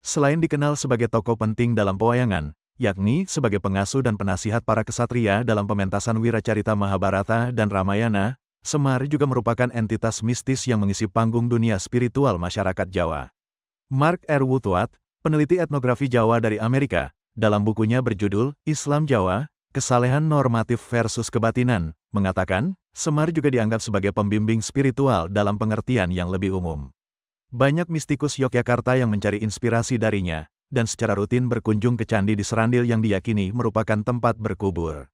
Selain dikenal sebagai tokoh penting dalam pewayangan, yakni sebagai pengasuh dan penasihat para kesatria dalam pementasan Wiracarita Mahabharata dan Ramayana, Semar juga merupakan entitas mistis yang mengisi panggung dunia spiritual masyarakat Jawa. Mark R. Woodward, peneliti etnografi Jawa dari Amerika, dalam bukunya berjudul Islam Jawa, Kesalehan Normatif versus Kebatinan, mengatakan, Semar juga dianggap sebagai pembimbing spiritual dalam pengertian yang lebih umum. Banyak mistikus Yogyakarta yang mencari inspirasi darinya, dan secara rutin berkunjung ke candi di Serandil yang diyakini merupakan tempat berkubur.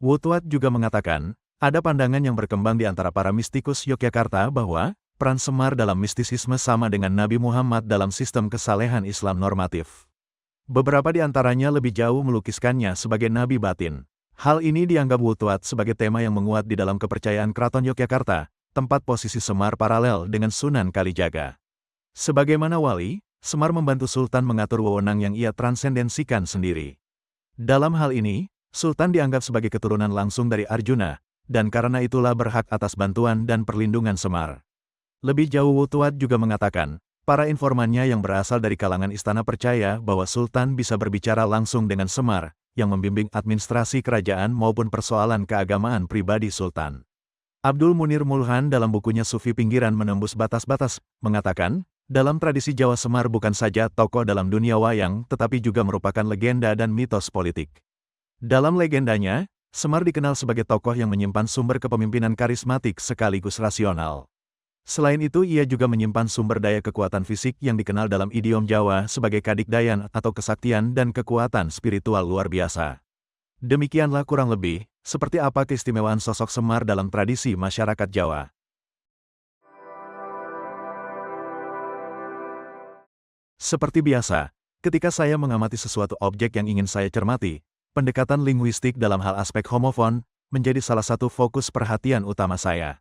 Woodward juga mengatakan, ada pandangan yang berkembang di antara para mistikus Yogyakarta bahwa peran Semar dalam mistisisme sama dengan Nabi Muhammad dalam sistem kesalehan Islam normatif. Beberapa di antaranya lebih jauh melukiskannya sebagai nabi batin. Hal ini dianggap Woodward sebagai tema yang menguat di dalam kepercayaan Keraton Yogyakarta, tempat posisi Semar paralel dengan Sunan Kalijaga. Sebagaimana wali, Semar membantu Sultan mengatur wewenang yang ia transendensikan sendiri. Dalam hal ini, Sultan dianggap sebagai keturunan langsung dari Arjuna, dan karena itulah berhak atas bantuan dan perlindungan Semar. Lebih jauh Woodward juga mengatakan, para informannya yang berasal dari kalangan istana percaya bahwa Sultan bisa berbicara langsung dengan Semar, yang membimbing administrasi kerajaan maupun persoalan keagamaan pribadi Sultan. Abdul Munir Mulhan dalam bukunya Sufi Pinggiran Menembus Batas-Batas, mengatakan, dalam tradisi Jawa Semar bukan saja tokoh dalam dunia wayang, tetapi juga merupakan legenda dan mitos politik. Dalam legendanya, Semar dikenal sebagai tokoh yang menyimpan sumber kepemimpinan karismatik sekaligus rasional. Selain itu ia juga menyimpan sumber daya kekuatan fisik yang dikenal dalam idiom Jawa sebagai kadikdayan atau kesaktian dan kekuatan spiritual luar biasa. Demikianlah kurang lebih, seperti apa keistimewaan sosok Semar dalam tradisi masyarakat Jawa. Seperti biasa, ketika saya mengamati sesuatu objek yang ingin saya cermati, pendekatan linguistik dalam hal aspek homofon menjadi salah satu fokus perhatian utama saya.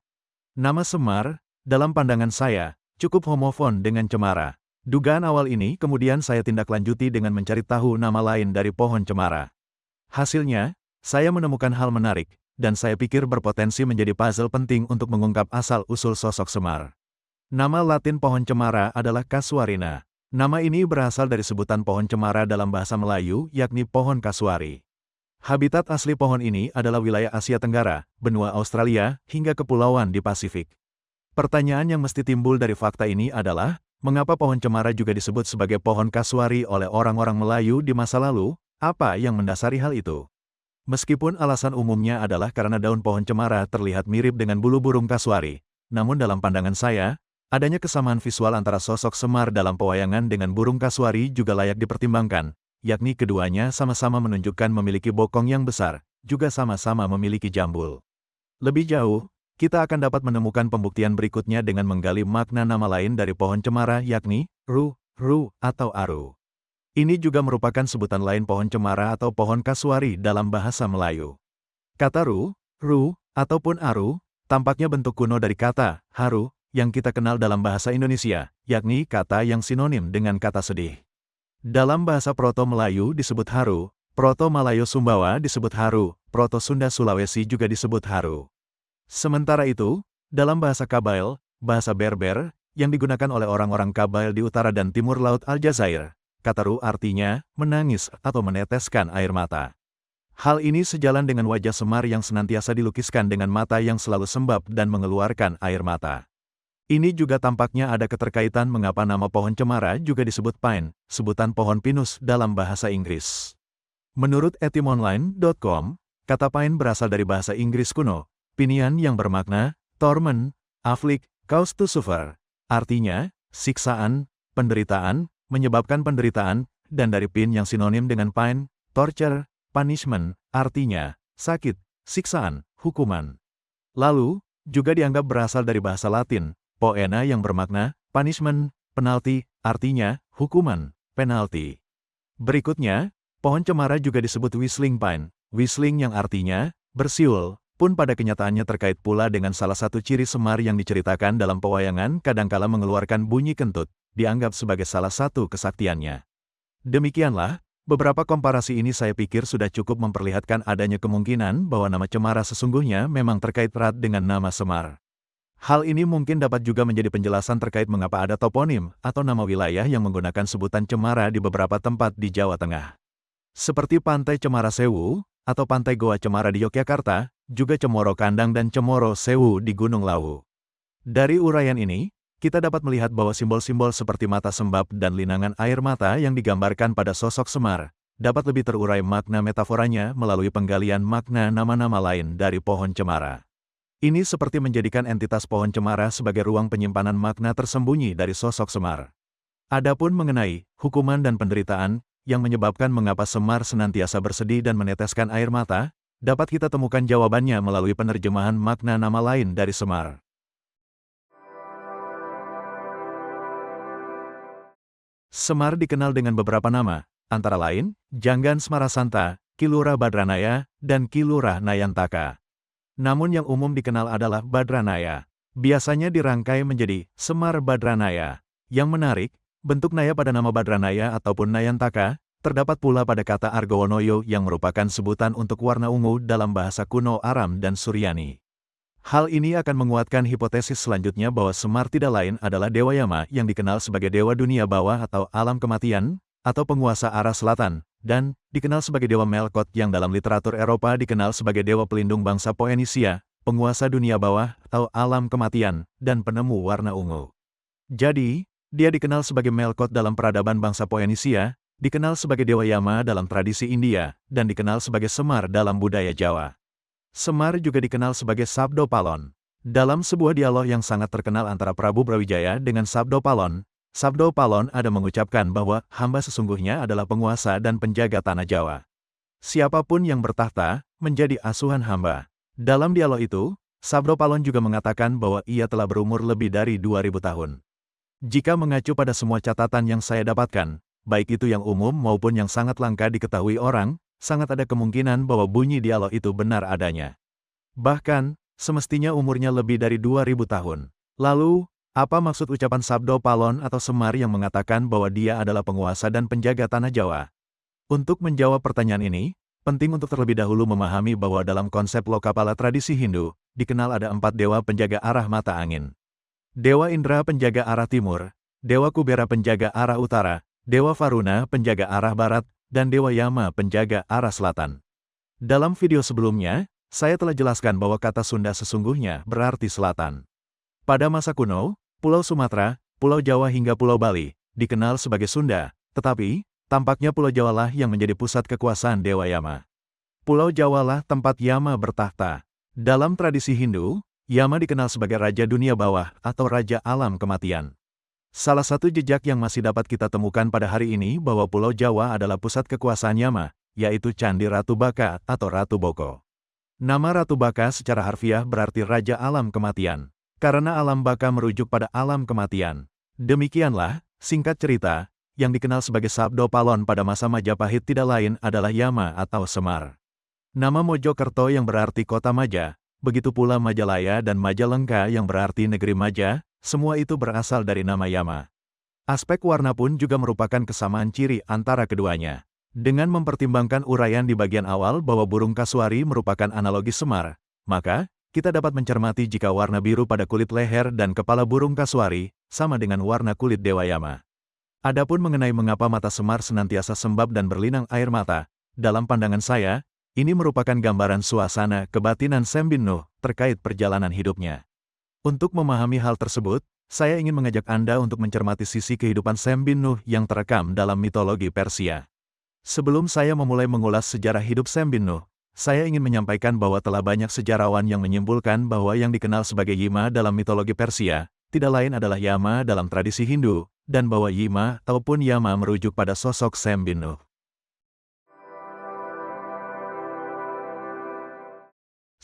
Nama Semar, dalam pandangan saya, cukup homofon dengan cemara. Dugaan awal ini kemudian saya tindak lanjuti dengan mencari tahu nama lain dari pohon cemara. Hasilnya, saya menemukan hal menarik, dan saya pikir berpotensi menjadi puzzle penting untuk mengungkap asal-usul sosok Semar. Nama Latin pohon cemara adalah Casuarina. Nama ini berasal dari sebutan pohon cemara dalam bahasa Melayu, yakni pohon kasuari. Habitat asli pohon ini adalah wilayah Asia Tenggara, benua Australia, hingga kepulauan di Pasifik. Pertanyaan yang mesti timbul dari fakta ini adalah, mengapa pohon cemara juga disebut sebagai pohon kasuari oleh orang-orang Melayu di masa lalu? Apa yang mendasari hal itu? Meskipun alasan umumnya adalah karena daun pohon cemara terlihat mirip dengan bulu burung kasuari, namun dalam pandangan saya, adanya kesamaan visual antara sosok Semar dalam pewayangan dengan burung kasuari juga layak dipertimbangkan, yakni keduanya sama-sama menunjukkan memiliki bokong yang besar, juga sama-sama memiliki jambul. Lebih jauh, kita akan dapat menemukan pembuktian berikutnya dengan menggali makna nama lain dari pohon cemara yakni ru, atau aru. Ini juga merupakan sebutan lain pohon cemara atau pohon kasuari dalam bahasa Melayu. Kata ru, ataupun aru, tampaknya bentuk kuno dari kata haru, yang kita kenal dalam bahasa Indonesia, yakni kata yang sinonim dengan kata sedih. Dalam bahasa Proto-Melayu disebut haru, Proto-Malayo Sumbawa disebut haru, Proto-Sunda Sulawesi juga disebut haru. Sementara itu, dalam bahasa Kabail, bahasa Berber, yang digunakan oleh orang-orang Kabail di utara dan timur Laut Aljazair, kata ru artinya menangis atau meneteskan air mata. Hal ini sejalan dengan wajah Semar yang senantiasa dilukiskan dengan mata yang selalu sembab dan mengeluarkan air mata. Ini juga tampaknya ada keterkaitan mengapa nama pohon cemara juga disebut pine, sebutan pohon pinus dalam bahasa Inggris. Menurut etymonline.com, kata pine berasal dari bahasa Inggris kuno, pinian yang bermakna, torment, afflict, cause to suffer, artinya, siksaan, penderitaan, menyebabkan penderitaan, dan dari pin yang sinonim dengan pine, torture, punishment, artinya, sakit, siksaan, hukuman. Lalu, juga dianggap berasal dari bahasa Latin, poena yang bermakna, punishment, penalti, artinya, hukuman, penalti. Berikutnya, pohon cemara juga disebut whistling pine, whistling yang artinya, bersiul, pun pada kenyataannya terkait pula dengan salah satu ciri Semar yang diceritakan dalam pewayangan kadangkala mengeluarkan bunyi kentut, dianggap sebagai salah satu kesaktiannya. Demikianlah, beberapa komparasi ini saya pikir sudah cukup memperlihatkan adanya kemungkinan bahwa nama cemara sesungguhnya memang terkait erat dengan nama Semar. Hal ini mungkin dapat juga menjadi penjelasan terkait mengapa ada toponim atau nama wilayah yang menggunakan sebutan cemara di beberapa tempat di Jawa Tengah. Seperti Pantai Cemara Sewu, atau Pantai Goa Cemara di Yogyakarta, juga Cemoro Kandang dan Cemoro Sewu di Gunung Lawu. Dari uraian ini, kita dapat melihat bahwa simbol-simbol seperti mata sembab dan linangan air mata yang digambarkan pada sosok Semar, dapat lebih terurai makna metaforanya melalui penggalian makna nama-nama lain dari pohon cemara. Ini seperti menjadikan entitas pohon cemara sebagai ruang penyimpanan makna tersembunyi dari sosok Semar. Adapun mengenai hukuman dan penderitaan yang menyebabkan mengapa Semar senantiasa bersedih dan meneteskan air mata, dapat kita temukan jawabannya melalui penerjemahan makna nama lain dari Semar. Semar dikenal dengan beberapa nama, antara lain, Janggan Semarasanta, Kilura Badranaya, dan Kilura Nayantaka. Namun yang umum dikenal adalah Badranaya. Biasanya dirangkai menjadi Semar Badranaya. Yang menarik, bentuk naya pada nama Badranaya ataupun Nayantaka, terdapat pula pada kata Argowonoyo yang merupakan sebutan untuk warna ungu dalam bahasa kuno Aram dan Suryani. Hal ini akan menguatkan hipotesis selanjutnya bahwa Semar tidak lain adalah Dewa Yama yang dikenal sebagai Dewa Dunia Bawah atau Alam Kematian, atau penguasa arah selatan, dan dikenal sebagai Dewa Melkot yang dalam literatur Eropa dikenal sebagai Dewa Pelindung bangsa Poenisia, penguasa dunia bawah atau alam kematian, dan penemu warna ungu. Jadi, dia dikenal sebagai Melkot dalam peradaban bangsa Poenisia, dikenal sebagai Dewa Yama dalam tradisi India, dan dikenal sebagai Semar dalam budaya Jawa. Semar juga dikenal sebagai Sabdo Palon. Dalam sebuah dialog yang sangat terkenal antara Prabu Brawijaya dengan Sabdo Palon ada mengucapkan bahwa hamba sesungguhnya adalah penguasa dan penjaga tanah Jawa. Siapapun yang bertahta, menjadi asuhan hamba. Dalam dialog itu, Sabdo Palon juga mengatakan bahwa ia telah berumur lebih dari 2000 tahun. Jika mengacu pada semua catatan yang saya dapatkan, baik itu yang umum maupun yang sangat langka diketahui orang, sangat ada kemungkinan bahwa bunyi dialog itu benar adanya. Bahkan, semestinya umurnya lebih dari 2000 tahun. Lalu, apa maksud ucapan Sabdo Palon atau Semar yang mengatakan bahwa dia adalah penguasa dan penjaga tanah Jawa? Untuk menjawab pertanyaan ini, penting untuk terlebih dahulu memahami bahwa dalam konsep Lokapala tradisi Hindu, dikenal ada 4 dewa penjaga arah mata angin. Dewa Indra penjaga arah timur, Dewa Kubera penjaga arah utara, Dewa Varuna penjaga arah barat, dan Dewa Yama penjaga arah selatan. Dalam video sebelumnya, saya telah jelaskan bahwa kata Sunda sesungguhnya berarti selatan. Pada masa kuno, Pulau Sumatera, Pulau Jawa hingga Pulau Bali, dikenal sebagai Sunda, tetapi, tampaknya Pulau Jawa lah yang menjadi pusat kekuasaan Dewa Yama. Pulau Jawa lah tempat Yama bertahta. Dalam tradisi Hindu, Yama dikenal sebagai Raja Dunia Bawah atau Raja Alam Kematian. Salah satu jejak yang masih dapat kita temukan pada hari ini bahwa Pulau Jawa adalah pusat kekuasaan Yama, yaitu Candi Ratu Baka atau Ratu Boko. Nama Ratu Baka secara harfiah berarti Raja Alam Kematian. Karena alam baka merujuk pada alam kematian. Demikianlah, singkat cerita, yang dikenal sebagai Sabdo Palon pada masa Majapahit tidak lain adalah Yama atau Semar. Nama Mojokerto yang berarti kota Maja, begitu pula Majalaya dan Majalengka yang berarti negeri Maja, semua itu berasal dari nama Yama. Aspek warna pun juga merupakan kesamaan ciri antara keduanya. Dengan mempertimbangkan uraian di bagian awal bahwa burung kasuari merupakan analogi Semar, maka, kita dapat mencermati jika warna biru pada kulit leher dan kepala burung kasuari, sama dengan warna kulit Dewa Yama. Adapun mengenai mengapa mata Semar senantiasa sembab dan berlinang air mata, dalam pandangan saya, ini merupakan gambaran suasana kebatinan Sam bin Nuh terkait perjalanan hidupnya. Untuk memahami hal tersebut, saya ingin mengajak Anda untuk mencermati sisi kehidupan Sam bin Nuh yang terekam dalam mitologi Persia. Sebelum saya memulai mengulas sejarah hidup Sam bin Nuh, saya ingin menyampaikan bahwa telah banyak sejarawan yang menyimpulkan bahwa yang dikenal sebagai Yima dalam mitologi Persia, tidak lain adalah Yama dalam tradisi Hindu, dan bahwa Yima ataupun Yama merujuk pada sosok Sam bin Nuh.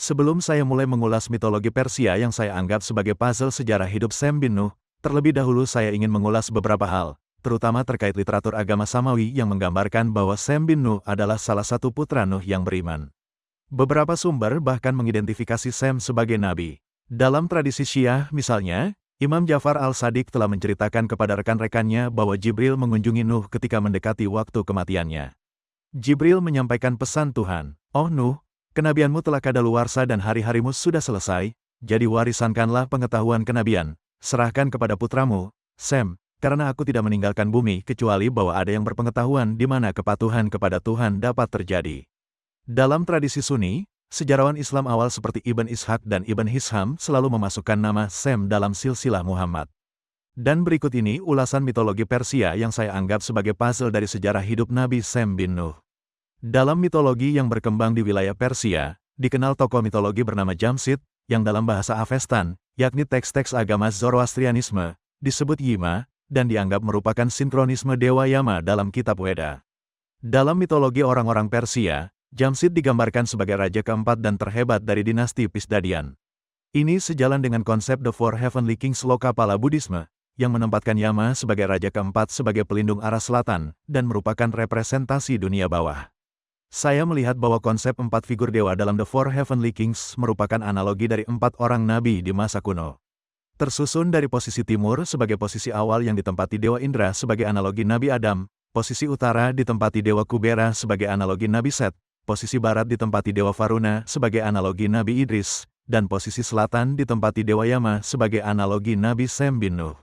Sebelum saya mulai mengulas mitologi Persia yang saya anggap sebagai puzzle sejarah hidup Sam bin Nuh, terlebih dahulu saya ingin mengulas beberapa hal, terutama terkait literatur agama Samawi yang menggambarkan bahwa Sam bin Nuh adalah salah satu putra Nuh yang beriman. Beberapa sumber bahkan mengidentifikasi Sam sebagai nabi. Dalam tradisi Syiah misalnya, Imam Ja'far al-Shadiq telah menceritakan kepada rekan-rekannya bahwa Jibril mengunjungi Nuh ketika mendekati waktu kematiannya. Jibril menyampaikan pesan Tuhan, "Oh Nuh, kenabianmu telah kadaluarsa dan hari-harimu sudah selesai, Jadi warisankanlah pengetahuan kenabian, serahkan kepada putramu, Sem, karena aku tidak meninggalkan bumi kecuali bahwa ada yang berpengetahuan di mana kepatuhan kepada Tuhan dapat terjadi. Dalam tradisi Sunni, sejarawan Islam awal seperti Ibn Ishaq dan Ibn Hisham selalu memasukkan nama Sem dalam silsilah Muhammad. Dan berikut ini ulasan mitologi Persia yang saya anggap sebagai puzzle dari sejarah hidup Nabi Sem bin Nuh. Dalam mitologi yang berkembang di wilayah Persia, dikenal tokoh mitologi bernama Jamshid, yang dalam bahasa Avestan, yakni teks-teks agama Zoroastrianisme, disebut Yima, dan dianggap merupakan sinkronisme Dewa Yama dalam kitab Weda. Dalam mitologi orang-orang Persia, Jamshid digambarkan sebagai raja keempat dan terhebat dari dinasti Pisdadian. Ini sejalan dengan konsep The Four Heavenly Kings Lokapala Buddhisme, yang menempatkan Yama sebagai raja keempat sebagai pelindung arah selatan, dan merupakan representasi dunia bawah. Saya melihat bahwa konsep empat figur dewa dalam The Four Heavenly Kings merupakan analogi dari empat orang nabi di masa kuno. Tersusun dari posisi timur sebagai posisi awal yang ditempati Dewa Indra sebagai analogi Nabi Adam, posisi utara ditempati Dewa Kubera sebagai analogi Nabi Set, posisi barat ditempati Dewa Varuna sebagai analogi Nabi Idris, dan posisi selatan ditempati Dewa Yama sebagai analogi Nabi Sem bin Nuh.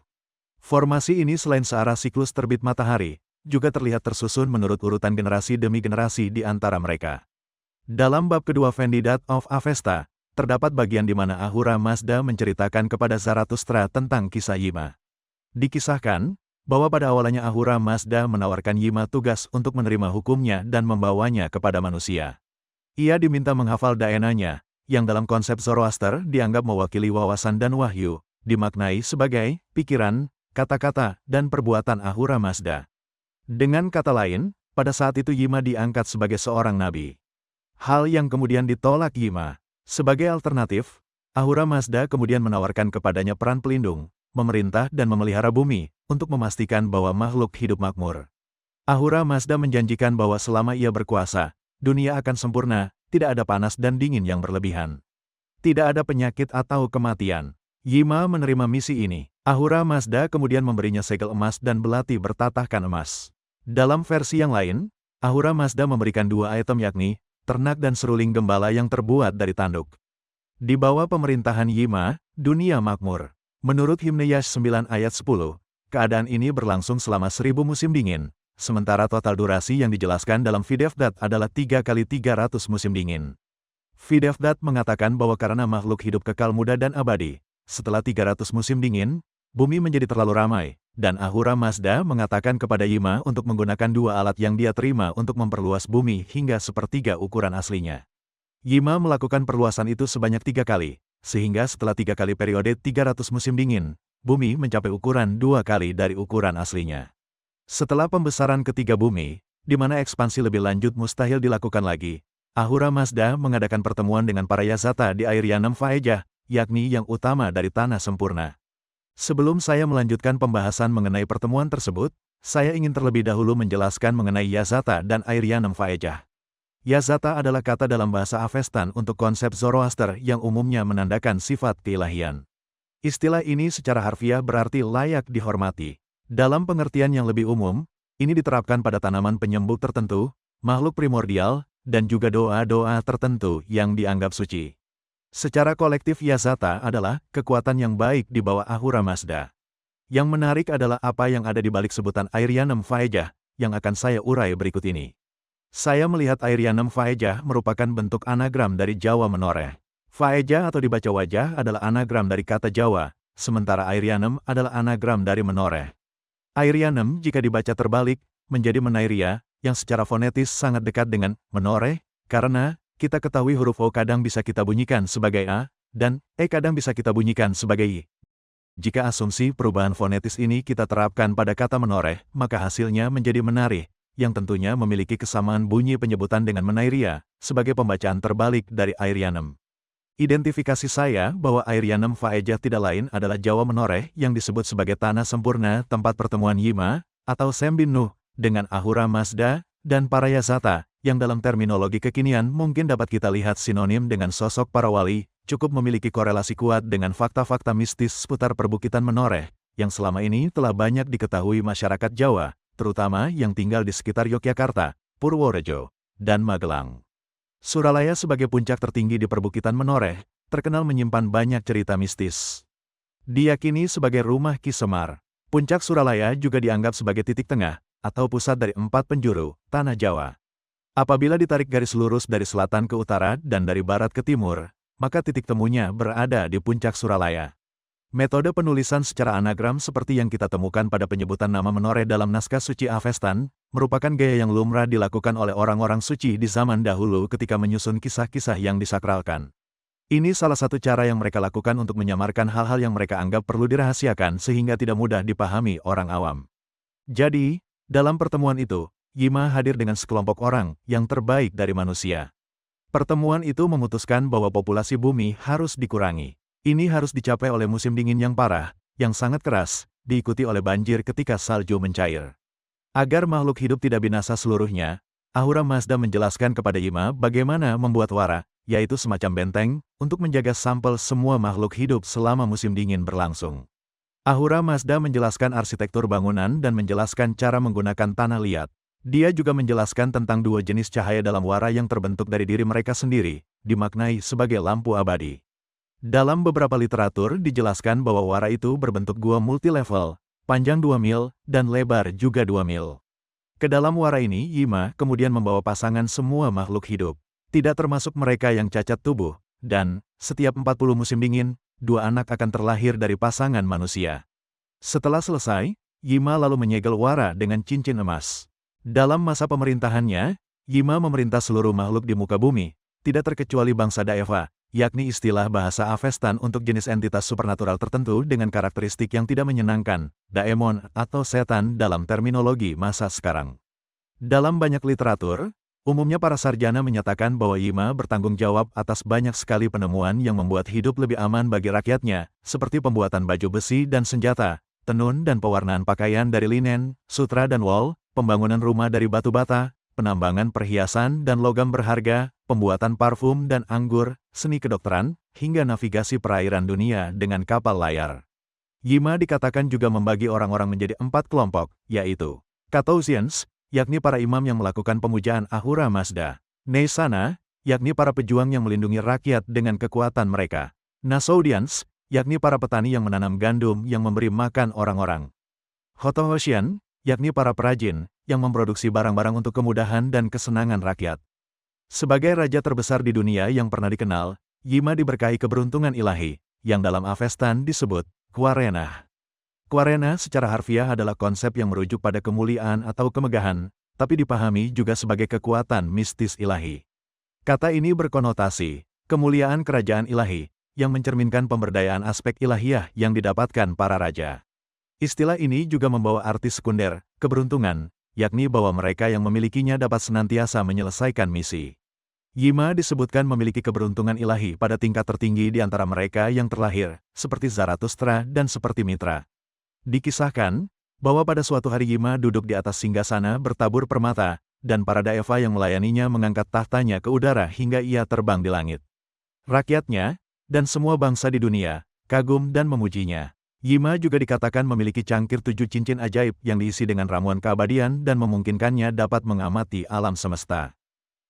Formasi ini selain searah siklus terbit matahari, juga terlihat tersusun menurut urutan generasi demi generasi di antara mereka. Dalam bab kedua Vendidat of Avesta, terdapat bagian di mana Ahura Mazda menceritakan kepada Zarathustra tentang kisah Yima. Dikisahkan, bahwa pada awalnya Ahura Mazda menawarkan Yima tugas untuk menerima hukumnya dan membawanya kepada manusia. Ia diminta menghafal daenanya, yang dalam konsep Zoroaster dianggap mewakili wawasan dan wahyu, dimaknai sebagai pikiran, kata-kata, dan perbuatan Ahura Mazda. Dengan kata lain, pada saat itu Yima diangkat sebagai seorang nabi. Hal yang kemudian ditolak Yima. Sebagai alternatif, Ahura Mazda kemudian menawarkan kepadanya peran pelindung, memerintah dan memelihara bumi, untuk memastikan bahwa makhluk hidup makmur. Ahura Mazda menjanjikan bahwa selama ia berkuasa, dunia akan sempurna, tidak ada panas dan dingin yang berlebihan. Tidak ada penyakit atau kematian. Yima menerima misi ini. Ahura Mazda kemudian memberinya segel emas dan belati bertatahkan emas. Dalam versi yang lain, Ahura Mazda memberikan dua item yakni, ternak dan seruling gembala yang terbuat dari tanduk. Di bawah pemerintahan Yima, dunia makmur. Menurut Himneyash 9 ayat 10, keadaan ini berlangsung selama 1000 musim dingin, sementara total durasi yang dijelaskan dalam Videvdat adalah 3 kali 300 musim dingin. Videvdat mengatakan bahwa karena makhluk hidup kekal muda dan abadi, setelah 300 musim dingin, bumi menjadi terlalu ramai, dan Ahura Mazda mengatakan kepada Yima untuk menggunakan dua alat yang dia terima untuk memperluas bumi hingga sepertiga ukuran aslinya. Yima melakukan perluasan itu sebanyak 3 kali, sehingga setelah 3 kali periode 300 musim dingin, bumi mencapai ukuran 2 kali dari ukuran aslinya. Setelah pembesaran ketiga bumi, di mana ekspansi lebih lanjut mustahil dilakukan lagi, Ahura Mazda mengadakan pertemuan dengan para Yazata di air Yanem Faejah, yakni yang utama dari tanah sempurna. Sebelum saya melanjutkan pembahasan mengenai pertemuan tersebut, saya ingin terlebih dahulu menjelaskan mengenai Yazata dan air Yanem Faejah. Yazata adalah kata dalam bahasa Avestan untuk konsep Zoroaster yang umumnya menandakan sifat keilahian. Istilah ini secara harfiah berarti layak dihormati. Dalam pengertian yang lebih umum, ini diterapkan pada tanaman penyembuh tertentu, makhluk primordial, dan juga doa-doa tertentu yang dianggap suci. Secara kolektif Yazata adalah kekuatan yang baik di bawah Ahura Mazda. Yang menarik adalah apa yang ada di balik sebutan air Yanem Faejah, yang akan saya urai berikut ini. Saya melihat air Yanem Faejah merupakan bentuk anagram dari Jawa Menoreh. Faejah atau dibaca wajah adalah anagram dari kata Jawa, sementara air Yanem adalah anagram dari Menoreh. Air Yanem jika dibaca terbalik, menjadi Menairia, yang secara fonetis sangat dekat dengan Menoreh, karena kita ketahui huruf O kadang bisa kita bunyikan sebagai A, dan E kadang bisa kita bunyikan sebagai I. Jika asumsi perubahan fonetis ini kita terapkan pada kata Menoreh, maka hasilnya menjadi Menarih, yang tentunya memiliki kesamaan bunyi penyebutan dengan Menairia, sebagai pembacaan terbalik dari air Yanem. Identifikasi saya bahwa air Yanem Faejah tidak lain adalah Jawa Menoreh yang disebut sebagai tanah sempurna tempat pertemuan Yima, atau Sem bin Nuh, dengan Ahura Mazda, dan para Yazata, yang dalam terminologi kekinian mungkin dapat kita lihat sinonim dengan sosok para wali, cukup memiliki korelasi kuat dengan fakta-fakta mistis seputar perbukitan Menoreh, yang selama ini telah banyak diketahui masyarakat Jawa, terutama yang tinggal di sekitar Yogyakarta, Purworejo, dan Magelang. Suralaya sebagai puncak tertinggi di perbukitan Menoreh, terkenal menyimpan banyak cerita mistis. Diyakini sebagai rumah Ki Semar. Puncak Suralaya juga dianggap sebagai titik tengah, atau pusat dari 4 penjuru, tanah Jawa. Apabila ditarik garis lurus dari selatan ke utara dan dari barat ke timur, maka titik temunya berada di puncak Suralaya. Metode penulisan secara anagram seperti yang kita temukan pada penyebutan nama menoreh dalam naskah suci Avestan, merupakan gaya yang lumrah dilakukan oleh orang-orang suci di zaman dahulu ketika menyusun kisah-kisah yang disakralkan. Ini salah satu cara yang mereka lakukan untuk menyamarkan hal-hal yang mereka anggap perlu dirahasiakan sehingga tidak mudah dipahami orang awam. Jadi, dalam pertemuan itu, Yima hadir dengan sekelompok orang yang terbaik dari manusia. Pertemuan itu memutuskan bahwa populasi bumi harus dikurangi. Ini harus dicapai oleh musim dingin yang parah, yang sangat keras, diikuti oleh banjir ketika salju mencair. Agar makhluk hidup tidak binasa seluruhnya, Ahura Mazda menjelaskan kepada Yima bagaimana membuat wara, yaitu semacam benteng, untuk menjaga sampel semua makhluk hidup selama musim dingin berlangsung. Ahura Mazda menjelaskan arsitektur bangunan dan menjelaskan cara menggunakan tanah liat. Dia juga menjelaskan tentang 2 jenis cahaya dalam wara yang terbentuk dari diri mereka sendiri, dimaknai sebagai lampu abadi. Dalam beberapa literatur dijelaskan bahwa wara itu berbentuk gua multilevel, panjang 2 mil, dan lebar juga 2 mil. Ke dalam wara ini Yima kemudian membawa pasangan semua makhluk hidup, tidak termasuk mereka yang cacat tubuh, dan, setiap 40 musim dingin, 2 anak akan terlahir dari pasangan manusia. Setelah selesai, Yima lalu menyegel wara dengan cincin emas. Dalam masa pemerintahannya, Yima memerintah seluruh makhluk di muka bumi, tidak terkecuali bangsa Daeva, yakni istilah bahasa Avestan untuk jenis entitas supernatural tertentu dengan karakteristik yang tidak menyenangkan, daemon atau setan dalam terminologi masa sekarang. Dalam banyak literatur, umumnya para sarjana menyatakan bahwa Yima bertanggung jawab atas banyak sekali penemuan yang membuat hidup lebih aman bagi rakyatnya, seperti pembuatan baju besi dan senjata, tenun dan pewarnaan pakaian dari linen, sutra dan wol, pembangunan rumah dari batu bata, penambangan perhiasan dan logam berharga, pembuatan parfum dan anggur, seni kedokteran, hingga navigasi perairan dunia dengan kapal layar. Yima dikatakan juga membagi orang-orang menjadi 4 kelompok, yaitu Katousians, yakni para imam yang melakukan pemujaan Ahura Mazda; Neisana, yakni para pejuang yang melindungi rakyat dengan kekuatan mereka; Nasoudians, yakni para petani yang menanam gandum yang memberi makan orang-orang; Hotohoshian, yakni para perajin, yang memproduksi barang-barang untuk kemudahan dan kesenangan rakyat. Sebagai raja terbesar di dunia yang pernah dikenal, Yima diberkahi keberuntungan ilahi, yang dalam Avestan disebut Quarenah. Quarenah secara harfiah adalah konsep yang merujuk pada kemuliaan atau kemegahan, tapi dipahami juga sebagai kekuatan mistis ilahi. Kata ini berkonotasi kemuliaan kerajaan ilahi, yang mencerminkan pemberdayaan aspek ilahiyah yang didapatkan para raja. Istilah ini juga membawa arti sekunder, keberuntungan, yakni bahwa mereka yang memilikinya dapat senantiasa menyelesaikan misi. Yima disebutkan memiliki keberuntungan ilahi pada tingkat tertinggi di antara mereka yang terlahir, seperti Zarathustra dan seperti Mitra. Dikisahkan bahwa pada suatu hari Yima duduk di atas singgasana bertabur permata, dan para Daeva yang melayaninya mengangkat tahtanya ke udara hingga ia terbang di langit. Rakyatnya, dan semua bangsa di dunia, kagum dan memujinya. Yima juga dikatakan memiliki cangkir 7 cincin ajaib yang diisi dengan ramuan keabadian dan memungkinkannya dapat mengamati alam semesta.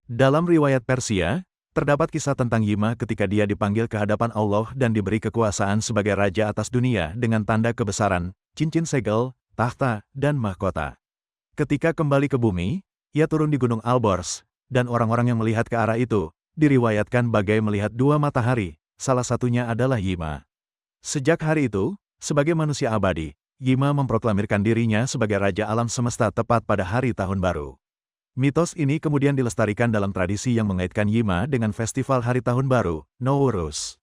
Dalam riwayat Persia, terdapat kisah tentang Yima ketika dia dipanggil ke hadapan Allah dan diberi kekuasaan sebagai raja atas dunia dengan tanda kebesaran, cincin segel, tahta, dan mahkota. Ketika kembali ke bumi, ia turun di Gunung Alborz, dan orang-orang yang melihat ke arah itu, diriwayatkan bagai melihat 2 matahari, salah satunya adalah Yima. Sejak hari itu, sebagai manusia abadi, Yima memproklamirkan dirinya sebagai Raja Alam Semesta tepat pada hari Tahun Baru. Mitos ini kemudian dilestarikan dalam tradisi yang mengaitkan Yima dengan festival Hari Tahun Baru, Nowruz.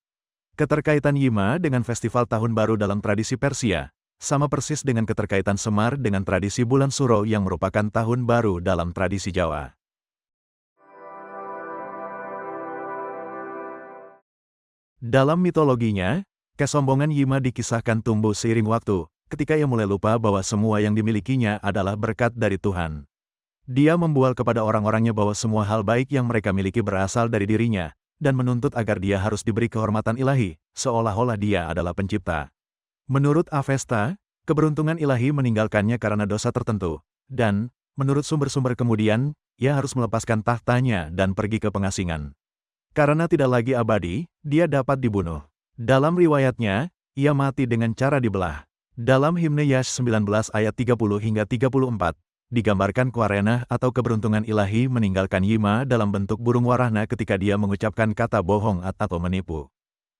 Keterkaitan Yima dengan festival Tahun Baru dalam tradisi Persia, sama persis dengan keterkaitan Semar dengan tradisi Bulan Suro yang merupakan Tahun Baru dalam tradisi Jawa. Dalam mitologinya, kesombongan Yima dikisahkan tumbuh seiring waktu, ketika ia mulai lupa bahwa semua yang dimilikinya adalah berkat dari Tuhan. Dia membual kepada orang-orangnya bahwa semua hal baik yang mereka miliki berasal dari dirinya, dan menuntut agar dia harus diberi kehormatan ilahi, seolah-olah dia adalah pencipta. Menurut Avesta, keberuntungan ilahi meninggalkannya karena dosa tertentu, dan, menurut sumber-sumber kemudian, ia harus melepaskan tahtanya dan pergi ke pengasingan. Karena tidak lagi abadi, dia dapat dibunuh. Dalam riwayatnya, ia mati dengan cara dibelah. Dalam himne Yash 19 ayat 30 hingga 34, digambarkan Quarenah atau keberuntungan ilahi meninggalkan Yima dalam bentuk burung warahna ketika dia mengucapkan kata bohong atau menipu.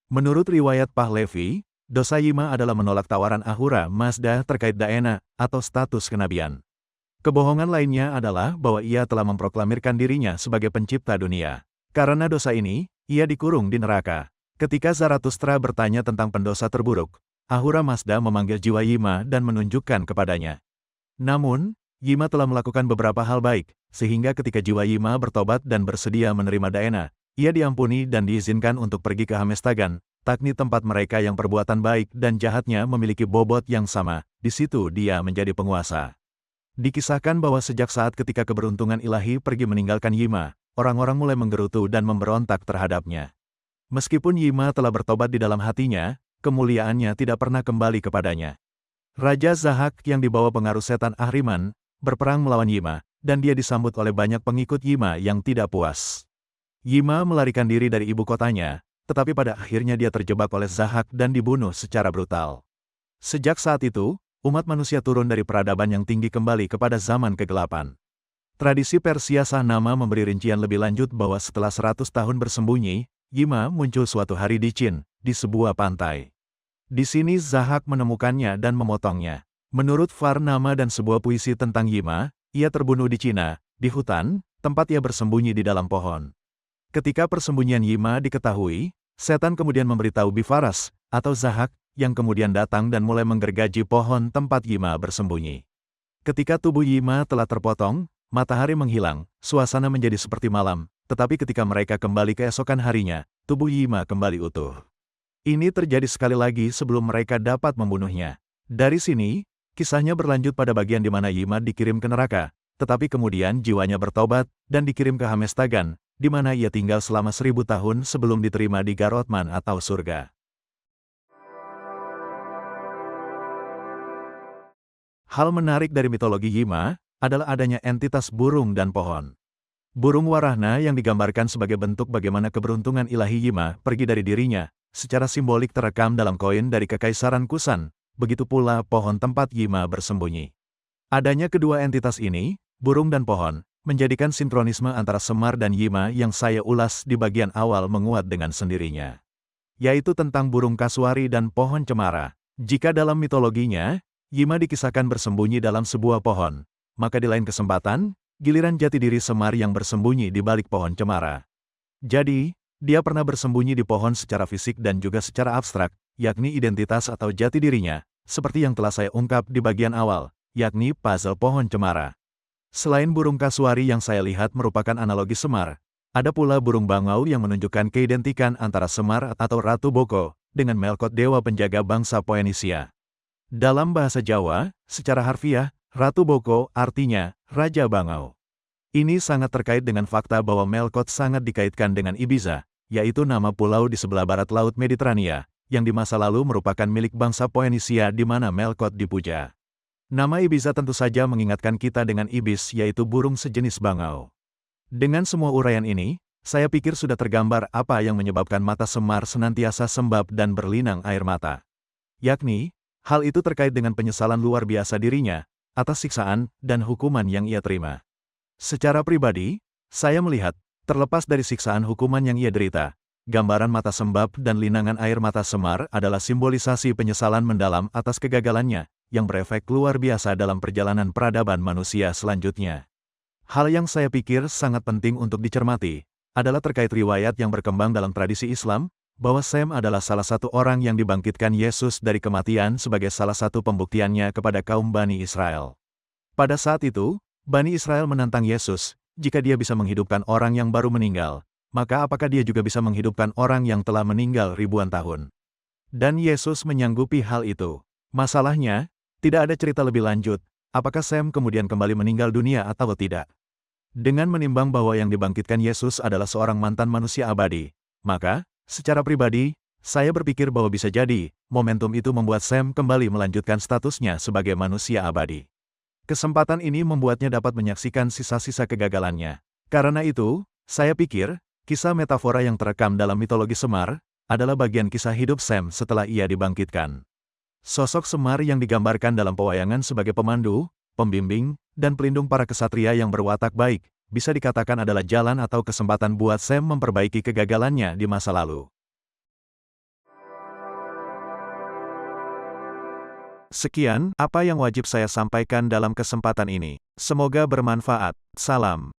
Menurut riwayat Pahlavi, dosa Yima adalah menolak tawaran Ahura Mazda terkait Daena atau status kenabian. Kebohongan lainnya adalah bahwa ia telah memproklamirkan dirinya sebagai pencipta dunia. Karena dosa ini, ia dikurung di neraka. Ketika Zarathustra bertanya tentang pendosa terburuk, Ahura Mazda memanggil jiwa Yima dan menunjukkan kepadanya. Namun, Yima telah melakukan beberapa hal baik, sehingga ketika jiwa Yima bertobat dan bersedia menerima Daena, ia diampuni dan diizinkan untuk pergi ke Hamestagan, Takni tempat mereka yang perbuatan baik dan jahatnya memiliki bobot yang sama. Di situ dia menjadi penguasa. Dikisahkan bahwa sejak saat ketika keberuntungan ilahi pergi meninggalkan Yima, orang-orang mulai menggerutu dan memberontak terhadapnya. Meskipun Yima telah bertobat di dalam hatinya, kemuliaannya tidak pernah kembali kepadanya. Raja Zahak yang dibawa pengaruh setan Ahriman, berperang melawan Yima, dan dia disambut oleh banyak pengikut Yima yang tidak puas. Yima melarikan diri dari ibu kotanya, tetapi pada akhirnya dia terjebak oleh Zahak dan dibunuh secara brutal. Sejak saat itu, umat manusia turun dari peradaban yang tinggi kembali kepada zaman kegelapan. Tradisi Persia Shahnama memberi rincian lebih lanjut bahwa setelah 100 tahun bersembunyi, Yima muncul suatu hari di Qin, di sebuah pantai. Di sini Zahak menemukannya dan memotongnya. Menurut Varnama dan sebuah puisi tentang Yima, ia terbunuh di Cina, di hutan, tempat ia bersembunyi di dalam pohon. Ketika persembunyian Yima diketahui, setan kemudian memberitahu Bifaras, atau Zahak, yang kemudian datang dan mulai menggergaji pohon tempat Yima bersembunyi. Ketika tubuh Yima telah terpotong, matahari menghilang, suasana menjadi seperti malam, tetapi ketika mereka kembali keesokan harinya, tubuh Yima kembali utuh. Ini terjadi sekali lagi sebelum mereka dapat membunuhnya. Dari sini, kisahnya berlanjut pada bagian di mana Yima dikirim ke neraka, tetapi kemudian jiwanya bertobat dan dikirim ke Hamestagan, di mana ia tinggal selama 1000 tahun sebelum diterima di Garotman atau surga. Hal menarik dari mitologi Yima adalah adanya entitas burung dan pohon. Burung warahna yang digambarkan sebagai bentuk bagaimana keberuntungan ilahi Yima pergi dari dirinya, secara simbolik terekam dalam koin dari Kekaisaran Kusan. Begitu pula pohon tempat Yima bersembunyi. Adanya kedua entitas ini, burung dan pohon, menjadikan sinkronisme antara Semar dan Yima yang saya ulas di bagian awal menguat dengan sendirinya. Yaitu tentang burung kasuari dan pohon cemara. Jika dalam mitologinya, Yima dikisahkan bersembunyi dalam sebuah pohon, maka di lain kesempatan, giliran jati diri Semar yang bersembunyi di balik pohon cemara. Jadi, dia pernah bersembunyi di pohon secara fisik dan juga secara abstrak, yakni identitas atau jati dirinya, seperti yang telah saya ungkap di bagian awal, yakni puzzle pohon cemara. Selain burung kasuari yang saya lihat merupakan analogi Semar, ada pula burung bangau yang menunjukkan keidentikan antara Semar atau Ratu Boko, dengan Melkot dewa penjaga bangsa Poenisia. Dalam bahasa Jawa, secara harfiah, Ratu Boko artinya Raja Bangau. Ini sangat terkait dengan fakta bahwa Melkot sangat dikaitkan dengan Ibiza, yaitu nama pulau di sebelah barat Laut Mediterania, yang di masa lalu merupakan milik bangsa Poenisia di mana Melkot dipuja. Nama Ibiza tentu saja mengingatkan kita dengan ibis yaitu burung sejenis bangau. Dengan semua uraian ini, saya pikir sudah tergambar apa yang menyebabkan mata Semar senantiasa sembab dan berlinang air mata. Yakni, hal itu terkait dengan penyesalan luar biasa dirinya, atas siksaan dan hukuman yang ia terima. Secara pribadi, saya melihat, terlepas dari siksaan hukuman yang ia derita, gambaran mata sembab dan linangan air mata Semar adalah simbolisasi penyesalan mendalam atas kegagalannya, yang berefek luar biasa dalam perjalanan peradaban manusia selanjutnya. Hal yang saya pikir sangat penting untuk dicermati, adalah terkait riwayat yang berkembang dalam tradisi Islam, bahwa Sem adalah salah satu orang yang dibangkitkan Yesus dari kematian sebagai salah satu pembuktiannya kepada kaum Bani Israel. Pada saat itu, Bani Israel menantang Yesus, jika dia bisa menghidupkan orang yang baru meninggal, maka apakah dia juga bisa menghidupkan orang yang telah meninggal ribuan tahun? Dan Yesus menyanggupi hal itu. Masalahnya, tidak ada cerita lebih lanjut, apakah Sem kemudian kembali meninggal dunia atau tidak. Dengan menimbang bahwa yang dibangkitkan Yesus adalah seorang mantan manusia abadi, maka, secara pribadi, saya berpikir bahwa bisa jadi, momentum itu membuat Sem kembali melanjutkan statusnya sebagai manusia abadi. Kesempatan ini membuatnya dapat menyaksikan sisa-sisa kegagalannya. Karena itu, saya pikir, Kisah metafora yang terekam dalam mitologi Semar adalah bagian kisah hidup Sam setelah ia dibangkitkan. Sosok Semar yang digambarkan dalam pewayangan sebagai pemandu, pembimbing, dan pelindung para kesatria yang berwatak baik, bisa dikatakan adalah jalan atau kesempatan buat Sam memperbaiki kegagalannya di masa lalu. Sekian apa yang wajib saya sampaikan dalam kesempatan ini. Semoga bermanfaat. Salam.